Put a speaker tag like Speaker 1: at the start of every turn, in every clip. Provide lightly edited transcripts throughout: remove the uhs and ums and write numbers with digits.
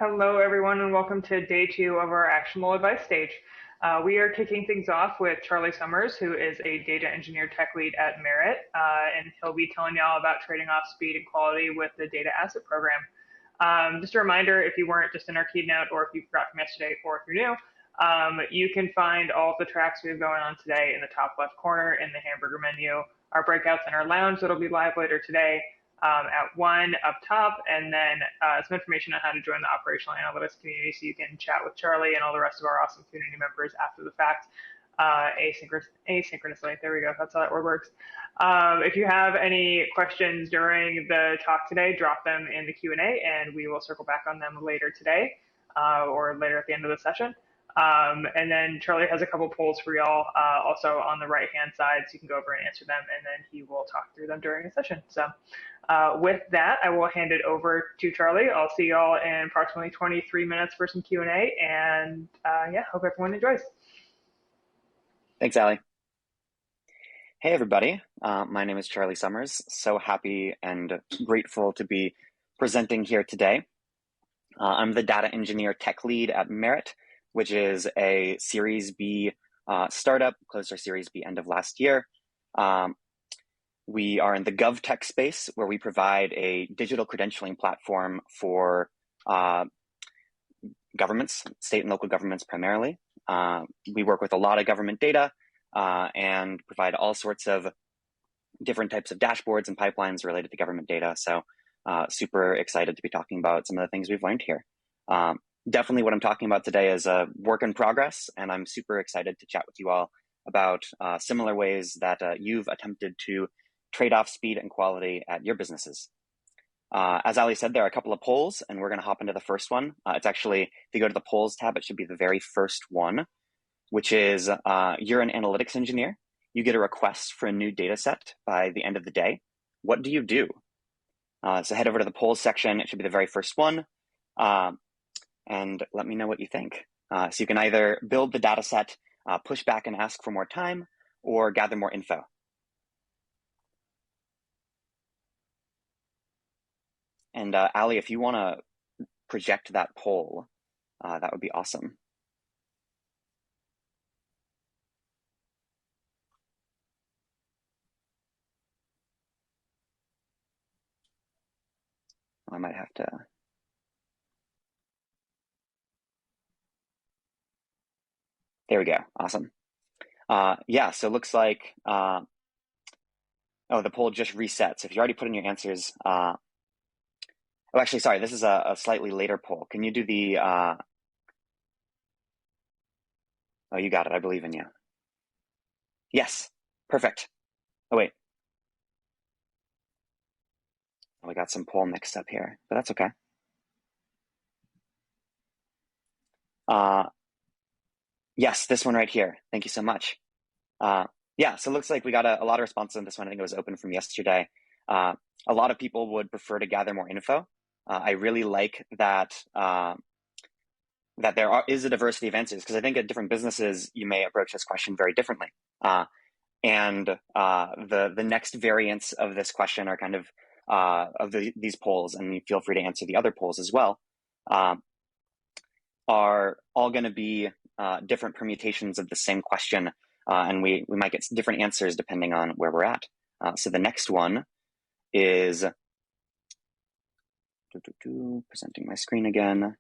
Speaker 1: Hello, everyone, and welcome to day 2 of our actionable advice stage. We are kicking things off with Charlie Summers, who is a data engineer tech lead at Merit, and he'll be telling y'all about trading off speed and quality with the data asset program. Just a reminder, if you weren't just in our keynote, or if you forgot from yesterday, or if you're new, you can find all of the tracks we have going on today in the top left corner in the hamburger menu. Our breakouts in our lounge that'll be live later today, at 1 up top, and then some information on how to join the operational analytics community so you can chat with Charlie and all the rest of our awesome community members after the fact, asynchronously. There we go. That's how that word works. If you have any questions during the talk today, drop them in the Q&A, and we will circle back on them later today or later at the end of the session. And then Charlie has a couple polls for y'all also on the right-hand side, so you can go over and answer them, and then he will talk through them during the session. So with that, I will hand it over to Charlie. I'll see y'all in approximately 23 minutes for some Q&A, and yeah, hope everyone enjoys.
Speaker 2: Thanks, Allie. Hey, everybody. My name is Charlie Summers. So happy and grateful to be presenting here today. I'm the data engineer tech lead at Merit, which is a Series B startup, closed our Series B end of last year. We are in the GovTech space, where we provide a digital credentialing platform for governments, state and local governments primarily. We work with a lot of government data and provide all sorts of different types of dashboards and pipelines related to government data. So super excited to be talking about some of the things we've learned here. Definitely what I'm talking about today is a work in progress, and I'm super excited to chat with you all about similar ways that you've attempted to trade off speed and quality at your businesses. As Ali said, there are a couple of polls, and we're going to hop into the first one. It's actually, if you go to the polls tab, it should be the very first one, which is you're an analytics engineer. You get a request for a new data set by the end of the day. What do you do? So head over to the polls section. It should be the very first one. And let me know what you think. So you can either build the data set, push back and ask for more time, or gather more info. And Ali, if you want to project that poll, that would be awesome. I might have to. There we go. Awesome. Yeah, so it looks like, oh, the poll just reset. So if you already put in your answers, oh, actually, sorry, this is a slightly later poll. Can you do the, oh, you got it. I believe in you. Yes, perfect. Oh, wait. Oh, we got some poll mixed up here, but that's okay. Yes, this one right here. Thank you so much. Yeah, so it looks like we got a lot of responses on this one. I think it was open from yesterday. A lot of people would prefer to gather more info. I really like that that there is a diversity of answers, because I think at different businesses, you may approach this question very differently. And the next variants of this question are kind of these polls, and you feel free to answer the other polls as well, are all going to be different permutations of the same question, and we might get different answers depending on where we're at. So the next one is presenting my screen again.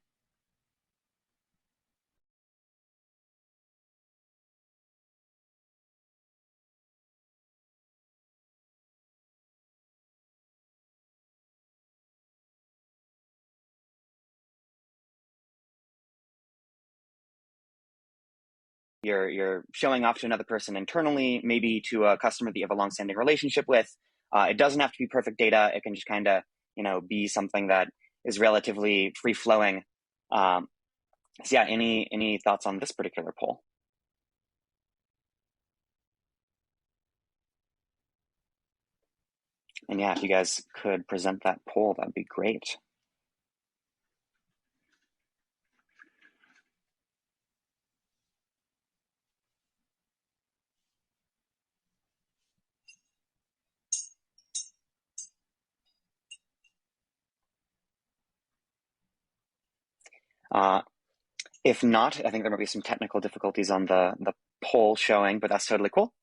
Speaker 2: You're showing off to another person internally, maybe to a customer that you have a long-standing relationship with. It doesn't have to be perfect data. It can just kind of, be something that is relatively free-flowing. So yeah, any thoughts on this particular poll? And yeah, if you guys could present that poll, that'd be great. If not, I think there might be some technical difficulties on the poll showing, but that's totally cool.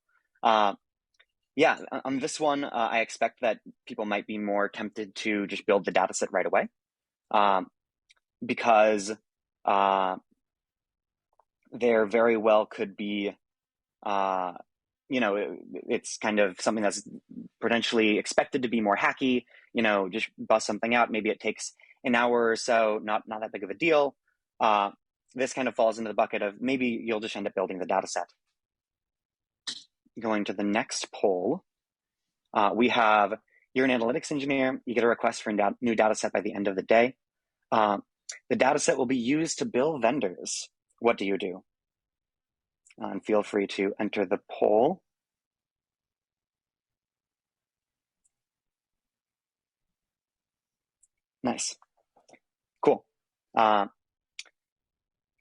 Speaker 2: Yeah, on this one, I expect that people might be more tempted to just build the data set right away, because there very well could be, it's kind of something that's potentially expected to be more hacky, just bust something out. Maybe it takes an hour or so, not that big of a deal. This kind of falls into the bucket of maybe you'll just end up building the data set. Going to the next poll, we have, you're an analytics engineer, you get a request for a new data set by the end of the day. The data set will be used to bill vendors. What do you do? And feel free to enter the poll. Nice. Cool.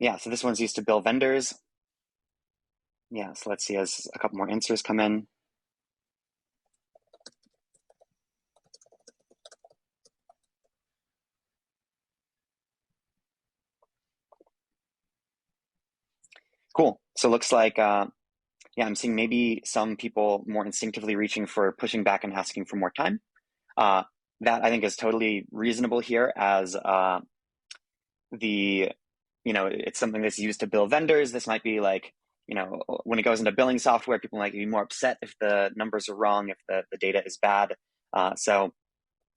Speaker 2: Yeah, so this one's used to bill vendors. Yeah, so let's see as a couple more answers come in. Cool. So it looks like, yeah, I'm seeing maybe some people more instinctively reaching for pushing back and asking for more time. That I think is totally reasonable here, as it's something that's used to bill vendors. This might be like, when it goes into billing software, people might be more upset if the numbers are wrong, if the data is bad. So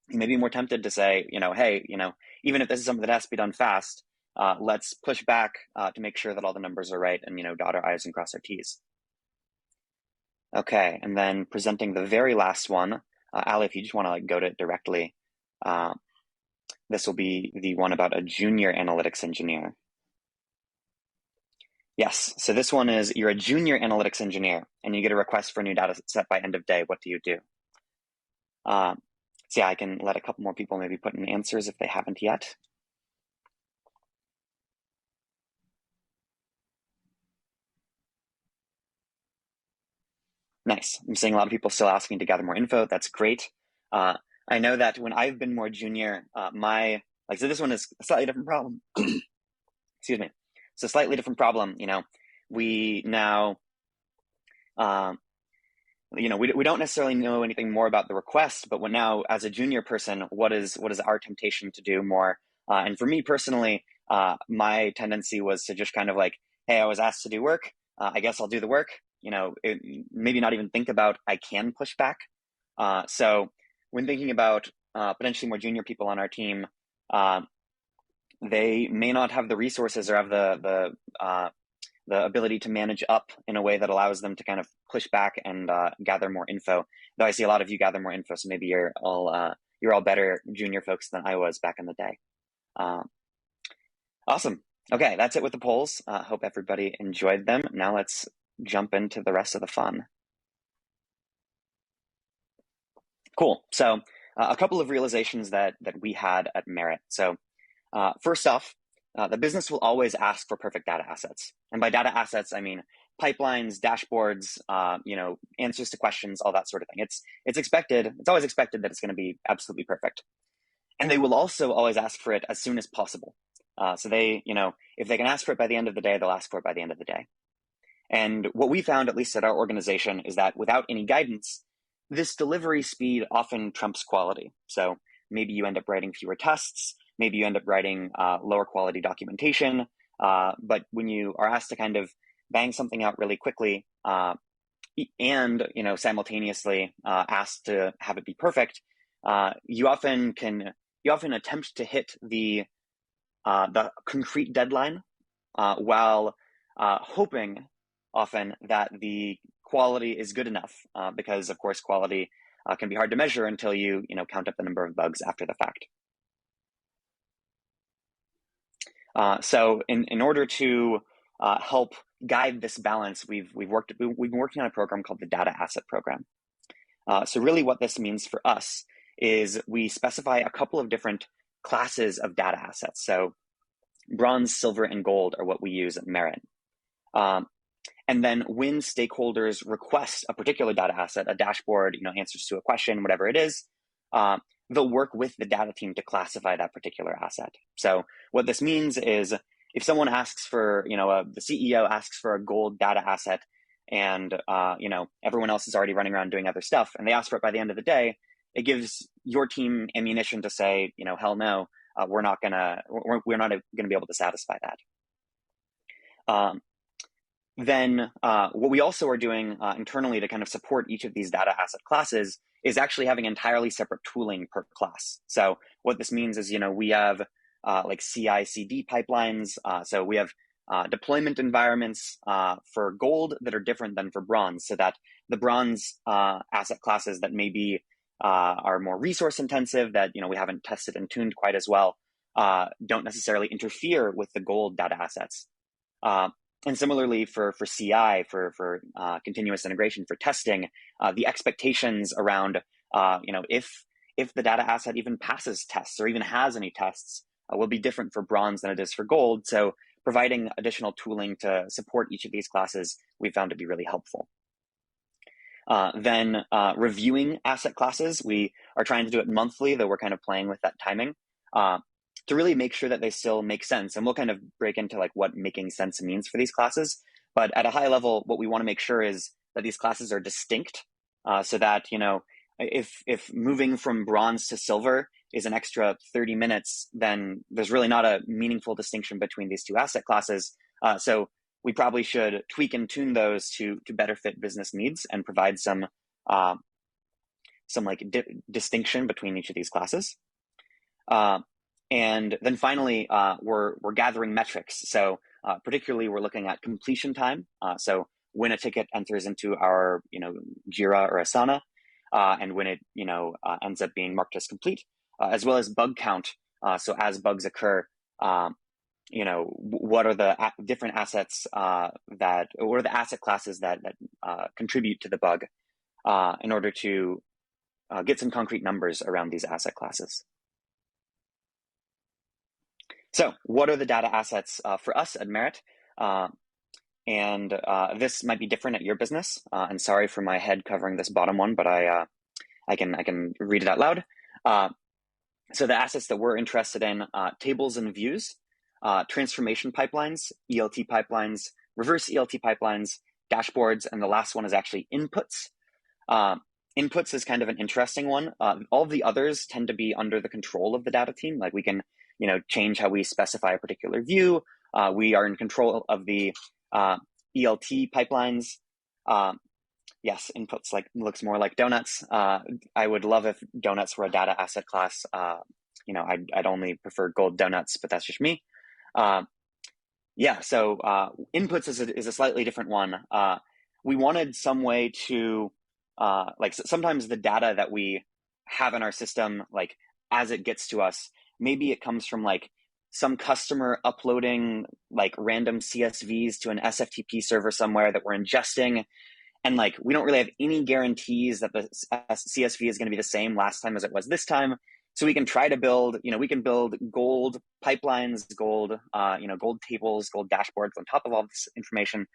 Speaker 2: you may be more tempted to say, hey, even if this is something that has to be done fast, let's push back to make sure that all the numbers are right and, dot our I's and cross our T's. Okay, and then presenting the very last one, Ali, if you just want to go to it directly, this will be the one about a junior analytics engineer. Yes, so this one is, you're a junior analytics engineer and you get a request for a new data set by end of day. What do you do? So yeah, I can let a couple more people maybe put in answers if they haven't yet. Nice. I'm seeing a lot of people still asking to gather more info. That's great. I know that when I've been more junior, so this one is a slightly different problem. Excuse me. It's a slightly different problem. We now, we don't necessarily know anything more about the request, but now as a junior person, what is our temptation to do more? And for me personally, my tendency was to just kind of like, hey, I was asked to do work. I guess I'll do the work. Maybe not even think about I can push back. So when thinking about potentially more junior people on our team, they may not have the resources or have the ability to manage up in a way that allows them to kind of push back and gather more info. Though I see a lot of you gather more info, so maybe you're all better junior folks than I was back in the day. Awesome. Okay, that's it with the polls. Hope everybody enjoyed them. Now let's jump into the rest of the fun. Cool. So a couple of realizations that we had at Merit. So first off, the business will always ask for perfect data assets. And by data assets, I mean pipelines, dashboards, answers to questions, all that sort of thing. It's expected. It's always expected that it's going to be absolutely perfect. And they will also always ask for it as soon as possible. So they, if they can ask for it by the end of the day, they'll ask for it by the end of the day. And what we found, at least at our organization, is that without any guidance, this delivery speed often trumps quality. So maybe you end up writing fewer tests, maybe you end up writing lower quality documentation, but when you are asked to kind of bang something out really quickly and simultaneously asked to have it be perfect, you often attempt to hit the concrete deadline while hoping often that the quality is good enough, because of course quality can be hard to measure until you count up the number of bugs after the fact. So in order to help guide this balance, we've been working on a program called the Data Asset Program. So really what this means for us is we specify a couple of different classes of data assets. So bronze, silver, and gold are what we use at Merit. And then when stakeholders request a particular data asset, a dashboard, answers to a question, whatever it is, they'll work with the data team to classify that particular asset. So what this means is if someone asks for, the CEO asks for a gold data asset, and everyone else is already running around doing other stuff, and they ask for it by the end of the day, it gives your team ammunition to say, hell no, we're not gonna be able to satisfy that. Then what we also are doing internally to kind of support each of these data asset classes is actually having entirely separate tooling per class. So what this means is, we have like CI/CD pipelines. So we have deployment environments for gold that are different than for bronze, so that the bronze asset classes that maybe are more resource intensive, that we haven't tested and tuned quite as well, don't necessarily interfere with the gold data assets. And similarly for CI, for continuous integration, for testing, the expectations around if the data asset even passes tests or even has any tests will be different for bronze than it is for gold. So providing additional tooling to support each of these classes we found to be really helpful. Then reviewing asset classes, we are trying to do it monthly, though we're kind of playing with that timing, to really make sure that they still make sense. And we'll kind of break into like what making sense means for these classes. But at a high level, what we want to make sure is that these classes are distinct, so that, if moving from bronze to silver is an extra 30 minutes, then there's really not a meaningful distinction between these two asset classes. So we probably should tweak and tune those to better fit business needs and provide some distinction between each of these classes. And then finally, we're gathering metrics. So particularly, we're looking at completion time. So when a ticket enters into our Jira or Asana, and when it ends up being marked as complete, as well as bug count. So as bugs occur, what are the different assets what are the asset classes that contribute to the bug, in order to get some concrete numbers around these asset classes. So what are the data assets for us at Merit? And this might be different at your business. And sorry for my head covering this bottom one, but I can read it out loud. So the assets that we're interested in: tables and views, transformation pipelines, ELT pipelines, reverse ELT pipelines, dashboards, and the last one is actually inputs. Inputs is kind of an interesting one. All of the others tend to be under the control of the data team. Like we can change how we specify a particular view. We are in control of the ELT pipelines. Yes, inputs looks more like donuts. I would love if donuts were a data asset class. I'd only prefer gold donuts, but that's just me. So inputs is a slightly different one. We wanted some way to sometimes the data that we have in our system, like as it gets to us, maybe it comes from some customer uploading random CSVs to an SFTP server somewhere that we're ingesting. And we don't really have any guarantees that the CSV is going to be the same last time as it was this time. So we can try to build, we can build gold pipelines, gold tables, gold dashboards on top of all this information.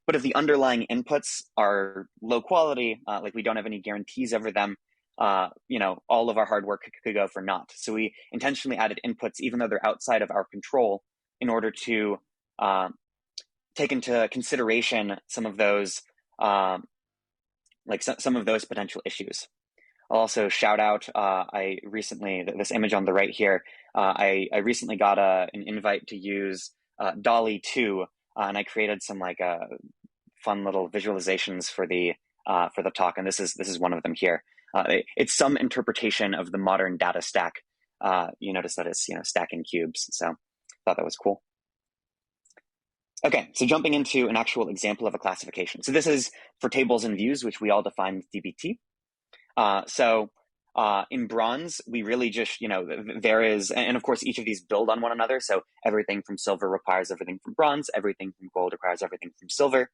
Speaker 2: But if the underlying inputs are low quality, we don't have any guarantees over them, all of our hard work could go for naught. So we intentionally added inputs, even though they're outside of our control, in order to take into consideration some of those, some of those potential issues. I'll also shout out, this image on the right here, I recently got an invite to use Dolly 2, and I created some fun little visualizations for the talk, and this is one of them here. It's some interpretation of the modern data stack. You notice that it's stacking cubes, so I thought that was cool. Okay, so jumping into an actual example of a classification. So this is for tables and views, which we all define with DBT. In bronze, we really just, there is, and of course, each of these build on one another. So everything from silver requires everything from bronze. Everything from gold requires everything from silver.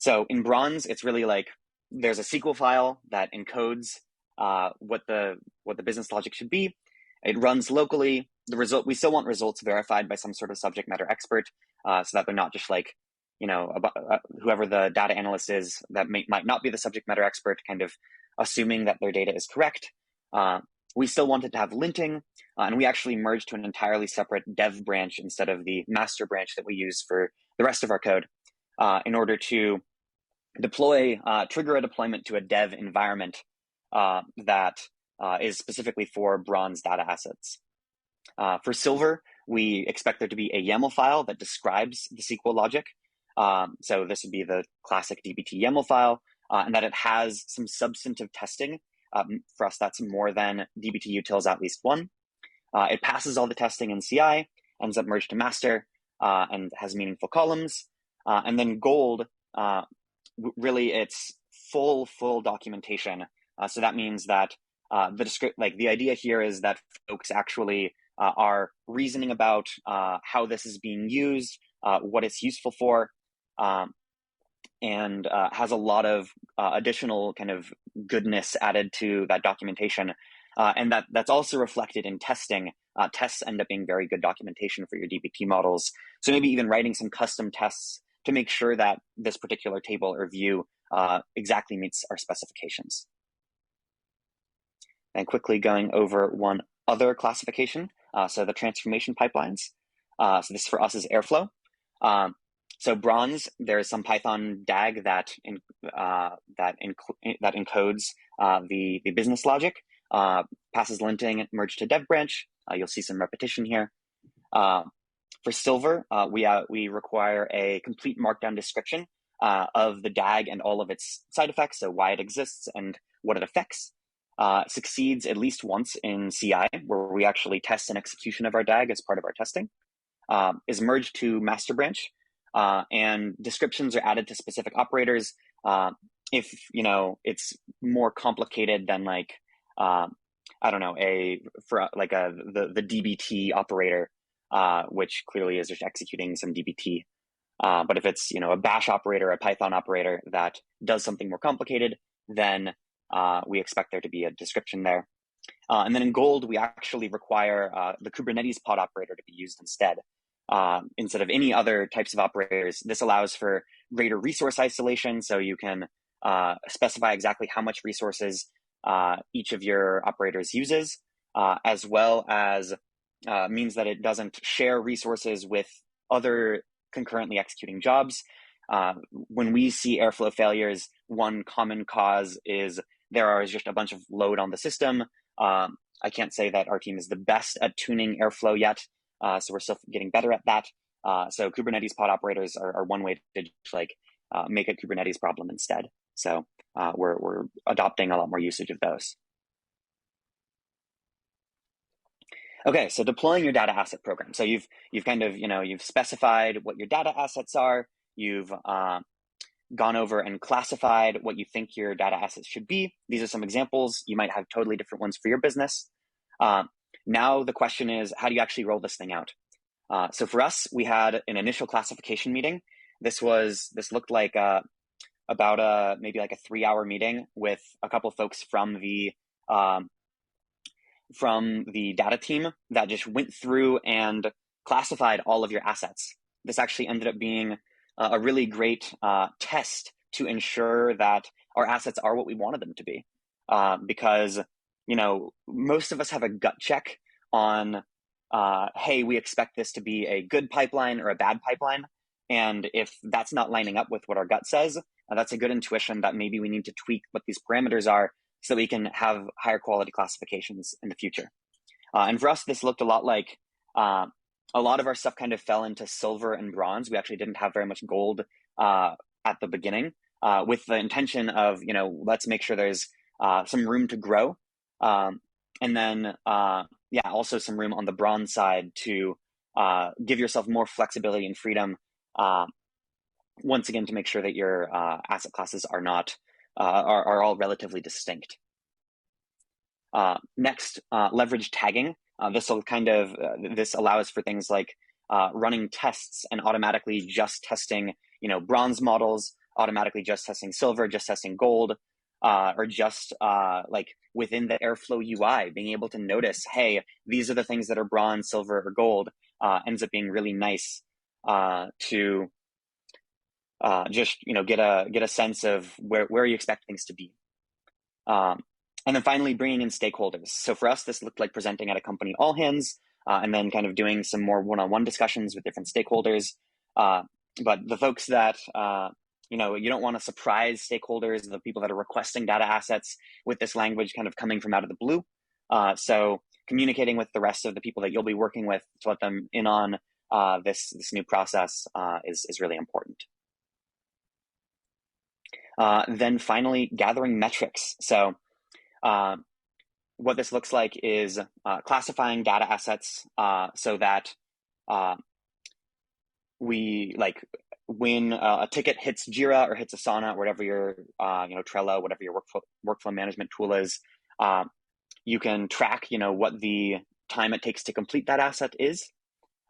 Speaker 2: So in bronze, it's really there's a SQL file that encodes what the business logic should be. It runs locally. We still want results verified by some sort of subject matter expert, so that they're not just whoever the data analyst is that might not be the subject matter expert, kind of assuming that their data is correct. We still wanted to have linting, and we actually merged to an entirely separate dev branch instead of the master branch that we use for the rest of our code in order to trigger a deployment to a dev environment that is specifically for bronze data assets. For silver, we expect there to be a YAML file that describes the SQL logic. So this would be the classic DBT YAML file, and that it has some substantive testing. For us, that's more than DBT utils at least one. It passes all the testing in CI, ends up merged to master, and has meaningful columns. And then gold, really it's full documentation. So that means that the idea here is that folks actually are reasoning about how this is being used, what it's useful for, and has a lot of additional kind of goodness added to that documentation. And that's also reflected in testing. Tests end up being very good documentation for your DBT models. So maybe even writing some custom tests to make sure that this particular table or view exactly meets our specifications. And quickly going over one other classification, so the transformation pipelines. So this for us is Airflow. So bronze, there is some Python DAG that encodes the business logic, passes linting, merged to dev branch. You'll see some repetition here. For silver, we require a complete markdown description of the DAG and all of its side effects, so why it exists and what it affects. Succeeds at least once in CI, where we actually test an execution of our DAG as part of our testing. Is merged to master branch, and descriptions are added to specific operators. If it's more complicated than like I don't know, the DBT operator, which clearly is just executing some DBT. But if it's a bash operator, a Python operator that does something more complicated, then we expect there to be a description there. And then in gold, we actually require the Kubernetes pod operator to be used instead of any other types of operators. This allows for greater resource isolation, so you can specify exactly how much resources each of your operators uses, as well as means that it doesn't share resources with other concurrently executing jobs. When we see Airflow failures, one common cause is there is just a bunch of load on the system. I can't say that our team is the best at tuning Airflow yet, so we're still getting better at that. So Kubernetes pod operators are one way to make a Kubernetes problem instead. So we're adopting a lot more usage of those. Okay, so deploying your data asset program. So you've kind of you've specified what your data assets are. You've gone over and classified what you think your data assets should be. These are some examples. You might have totally different ones for your business. Now the question is, how do you actually roll this thing out? So for us, we had an initial classification meeting. This looked like maybe like a 3-hour meeting with a couple folks from the data team that just went through and classified all of your assets. This actually ended up being a really great test to ensure that our assets are what we wanted them to be. Because, most of us have a gut check on, hey, we expect this to be a good pipeline or a bad pipeline. And if that's not lining up with what our gut says, that's a good intuition that maybe we need to tweak what these parameters are so that we can have higher quality classifications in the future. And for us, this looked a lot like a lot of our stuff kind of fell into silver and bronze. We actually didn't have very much gold at the beginning, with the intention of, let's make sure there's some room to grow. And then, also some room on the bronze side to give yourself more flexibility and freedom, once again, to make sure that your asset classes are not are all relatively distinct. Next, leverage tagging. This allows for things like running tests and automatically just testing, bronze models, automatically just testing silver, just testing gold, or just within the Airflow UI, being able to notice, hey, these are the things that are bronze, silver, or gold, ends up being really nice to just get a sense of where you expect things to be. And then finally, bringing in stakeholders. So for us, this looked like presenting at a company all hands, and then kind of doing some more one-on-one discussions with different stakeholders. But the folks that, you don't want to surprise stakeholders, the people that are requesting data assets with this language kind of coming from out of the blue. So communicating with the rest of the people that you'll be working with to let them in on this new process is really important. Then finally, gathering metrics. So what this looks like is classifying data assets so that we, like, when a ticket hits Jira or hits Asana or whatever your Trello, whatever your workflow management tool is, you can track what the time it takes to complete that asset is.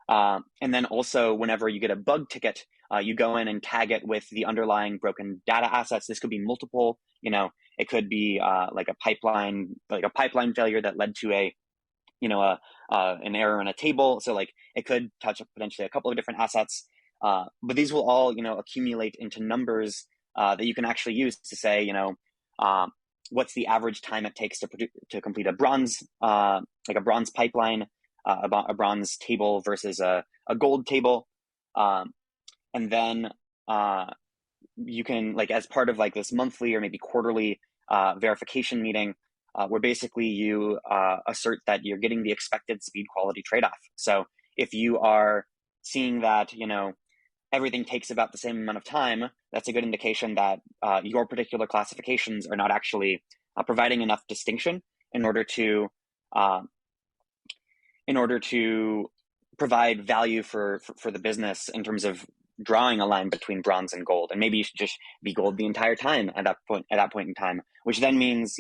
Speaker 2: And then also, whenever you get a bug ticket, you go in and tag it with the underlying broken data assets. This could be multiple, it could be like a pipeline failure that led to an error in a table. So like it could touch potentially a couple of different assets, but these will all, accumulate into numbers that you can actually use to say, what's the average time it takes to complete a bronze, like a bronze pipeline, a bronze table versus a gold table. And then you can, like, as part of like this monthly or maybe quarterly verification meeting, where basically you assert that you're getting the expected speed quality trade-off. So if you are seeing that, everything takes about the same amount of time, that's a good indication that your particular classifications are not actually providing enough distinction in order to provide value for the business in terms of drawing a line between bronze and gold. And maybe you should just be gold the entire time at that point in time, which then means,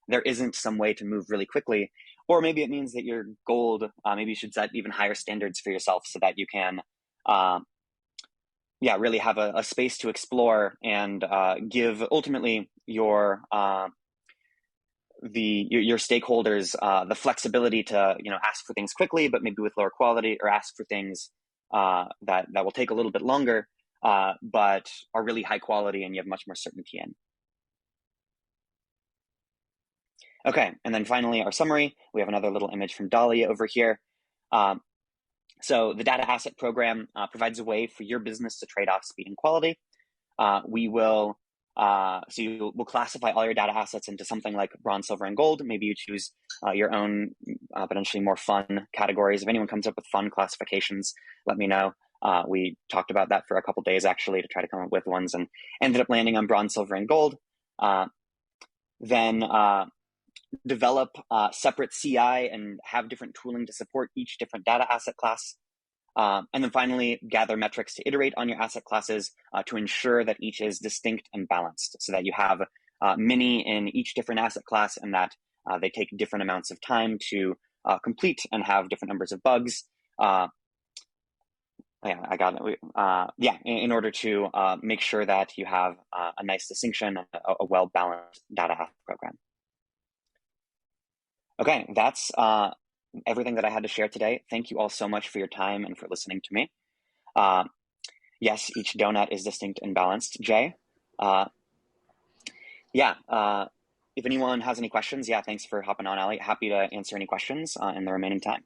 Speaker 2: there isn't some way to move really quickly. Or maybe it means that you're gold. Maybe you should set even higher standards for yourself so that you can, really have a space to explore and give ultimately your stakeholders the flexibility to ask for things quickly, but maybe with lower quality, or ask for things that will take a little bit longer, but are really high quality and you have much more certainty in. Okay, and then finally our summary. We have another little image from Dahlia over here. So the data asset program provides a way for your business to trade off speed and quality. We'll classify all your data assets into something like bronze, silver, and gold. Maybe you choose your own potentially more fun categories. If anyone comes up with fun classifications, let me know. We talked about that for a couple days actually to try to come up with ones, and ended up landing on bronze, silver, and gold. Then develop separate CI and have different tooling to support each different data asset class. And then finally, gather metrics to iterate on your asset classes to ensure that each is distinct and balanced, so that you have many in each different asset class, and that they take different amounts of time to complete and have different numbers of bugs. I got it. In order to make sure that you have a nice distinction, a well-balanced data asset program. Okay, that's everything that I had to share today. Thank you all so much for your time and for listening to me. Yes, each donut is distinct and balanced, Jay. If anyone has any questions, thanks for hopping on, Ali. Happy to answer any questions in the remaining time.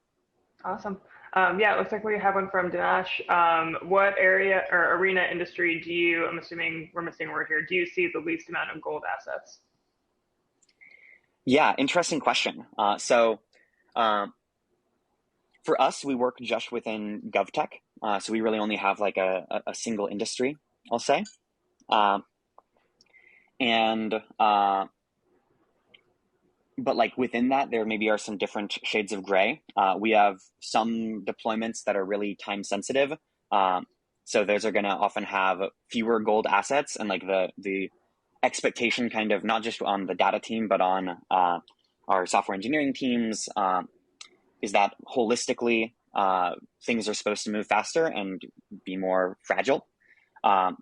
Speaker 1: Awesome. It looks like we have one from Dinesh. What area or arena industry do you, I'm assuming we're missing a word here, do you see the least amount of gold assets?
Speaker 2: Yeah, interesting question. For us, we work just within GovTech. So we really only have like a single industry, I'll say. But like within that, there maybe are some different shades of gray. We have some deployments that are really time sensitive. So those are going to often have fewer gold assets, and like the expectation kind of not just on the data team, but on our software engineering teams, is that holistically things are supposed to move faster and be more fragile. But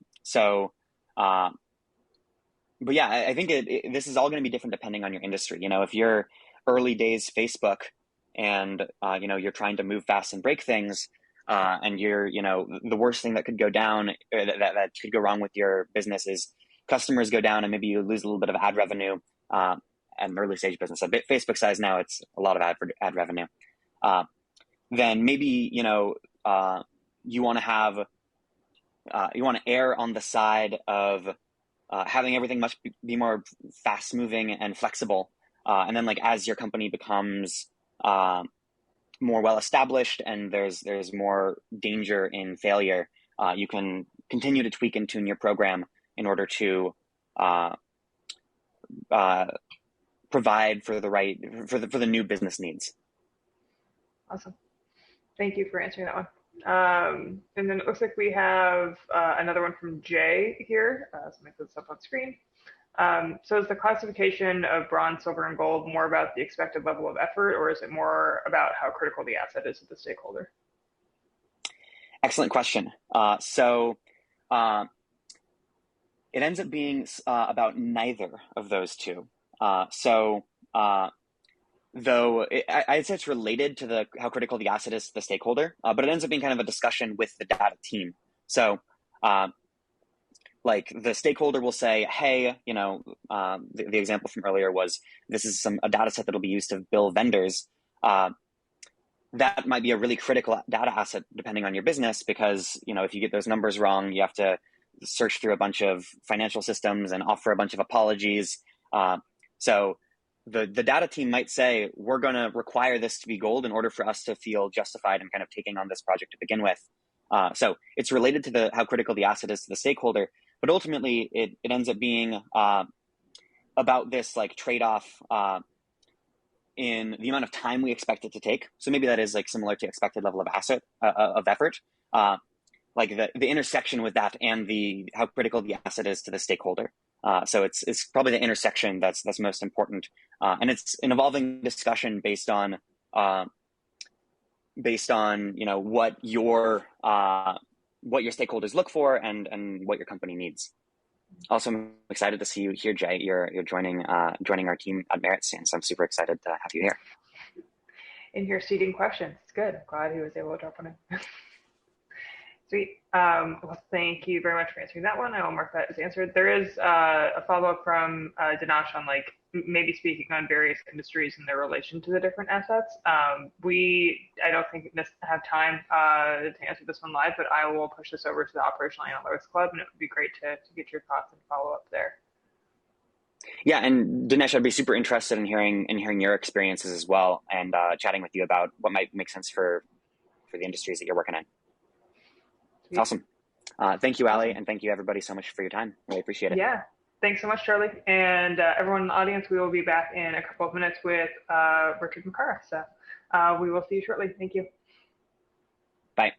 Speaker 2: yeah, I think this is all going to be different depending on your industry. If you're early days Facebook and you're trying to move fast and break things, and you're the worst thing that could go down, that could go wrong with your business is customers go down and maybe you lose a little bit of ad revenue an early stage business, a bit Facebook size now, it's a lot of ad revenue. Then maybe, you know, you want to have, you want to err on the side of having everything be more fast moving and flexible. And then like as your company becomes more well established and there's more danger in failure, you can continue to tweak and tune your program in order to provide for the new business needs.
Speaker 1: Awesome. Thank you for answering that one. And then it looks like we have another one from Jay here. So let me put this up on screen. So is the classification of bronze, silver, and gold more about the expected level of effort, or is it more about how critical the asset is to the stakeholder?
Speaker 2: Excellent question. So it ends up being about neither of those two. Though I'd say it's related to how critical the asset is to the stakeholder, but it ends up being kind of a discussion with the data team. So like the stakeholder will say, hey, you know, the example from earlier was this is a data set that will be used to bill vendors. That might be a really critical data asset depending on your business, because, you know, if you get those numbers wrong, you have to search through a bunch of financial systems and offer a bunch of apologies. So the data team might say, we're going to require this to be gold in order for us to feel justified in kind of taking on this project to begin with. So it's related to how critical the asset is to the stakeholder, but ultimately it ends up being about this like trade-off in the amount of time we expect it to take. So maybe that is like similar to expected level of effort, like the intersection with that and how critical the asset is to the stakeholder. So it's probably the intersection that's most important, and it's an evolving discussion based on you know what your stakeholders look for and what your company needs. Also, I'm excited to see you here, Jay. You're joining our team at Merit soon, so I'm super excited to have you here.
Speaker 1: In here seeding questions. It's good. I'm glad he was able to drop one in. Sweet. Well, thank you very much for answering that one. I will mark that as answered. There is a follow-up from Dinesh on like maybe speaking on various industries and their relation to the different assets. I don't think we have time to answer this one live, but I will push this over to the Operational Analytics Club, and it would be great to get your thoughts and follow up there.
Speaker 2: Yeah, and Dinesh, I'd be super interested in hearing your experiences as well, and chatting with you about what might make sense for the industries that you're working in. Sweet. Awesome. Thank you, Ali, and thank you everybody so much for your time. Really appreciate it.
Speaker 1: Yeah. Thanks so much, Charlie. And everyone in the audience, we will be back in a couple of minutes with Richard McCara. So we will see you shortly. Thank you.
Speaker 2: Bye.